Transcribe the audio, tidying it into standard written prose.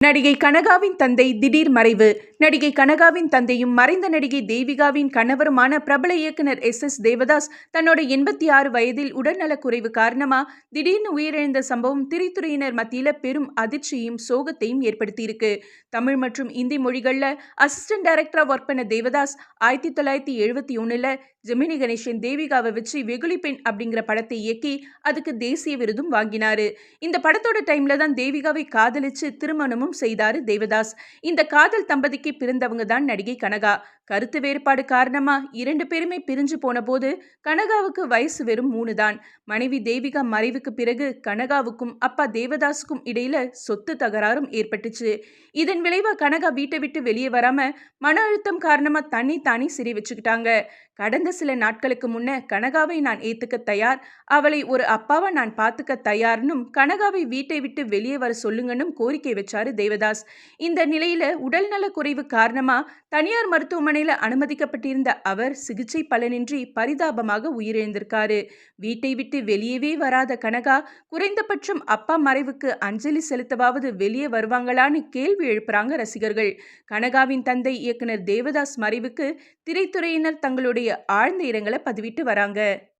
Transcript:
நடிகை கனகாவின் தந்தை திடீர் மறைவு. நடிகை கனகாவின் தந்தையும் மறைந்த நடிகை தேவிகாவின் கணவருமான பிரபல இயக்குனர் எஸ். தேவதாஸ் தன்னோட 86 வயதில் உடல்நலக்குறைவு காரணமா திடீர்னு உயிரிழந்த சம்பவம் திரைத்துறையினர் மத்தியில பெரும் அதிர்ச்சியையும் சோகத்தையும் ஏற்படுத்தியிருக்கு. தமிழ் மற்றும் இந்தி மொழிகள்ல அசிஸ்டன்ட் டைரக்டரா ஒர்க் பண்ண தேவதாஸ் 1971ல ஜெமினி கணேசன் தேவிகாவை வச்சு வெகுளி பெண் அப்படிங்கிற படத்தை இயக்கி அதுக்கு தேசிய விருதும் வாங்கினாரு. இந்த படத்தோட டைம்ல தான் தேவிகாவை காதலிச்சு திருமணமும் செய்தாரு தேவதாஸ். இந்த காதல் தம்பதிக்கு பிறந்தவங்க தான் நடிகை கனகா. கருத்து வேறுபாடு காரணமா 2 பேருமே பிரிஞ்சு போன போது கனகாவுக்கு வயசு வெறும் 3 தான். மனைவி தேவிகா மறைவுக்கு பிறகு கனகாவுக்கும் அப்பா தேவதாஸுக்கும் இடையில சொத்து தகராறும் ஏற்பட்டுச்சு. இதன் விளைவா கனகா வீட்டை விட்டு வெளியே வராம மன அழுத்தம் காரணமா தன்னை தானே சிறை வச்சுக்கிட்டாங்க. கடந்த சில நாட்களுக்கு முன்ன கனகாவை நான் ஏத்துக்க தயார், அவளை ஒரு அப்பாவா நான் பார்த்துக்க தயார்னும் கனகாவை வீட்டை விட்டு வெளியே வர சொல்லுங்கன்னும் கோரிக்கை வச்சாரு தேவதாஸ். இந்த நிலையில உடல்நல குறைவு காரணமா தனியார் மருத்துவமனையில அனுமதிக்கப்பட்டிருந்த அவர் சிகிச்சை பலனின்றி பரிதாபமாக உயிரிழந்திருக்காரு. வீட்டை விட்டு வெளியவே வராத கனகா குறைந்தபட்சம் அப்பா மறைவுக்கு அஞ்சலி செலுத்தவாவது வெளியே வருவாங்களான்னு கேள்வி எழுப்புறாங்க ரசிகர்கள். கனகாவின் தந்தை இயக்குனர் தேவதாஸ் மறைவுக்கு திரைத்துறையினர் தங்களுடைய ஆழ்ந்த இரங்கலை பதிவிட்டு வராங்க.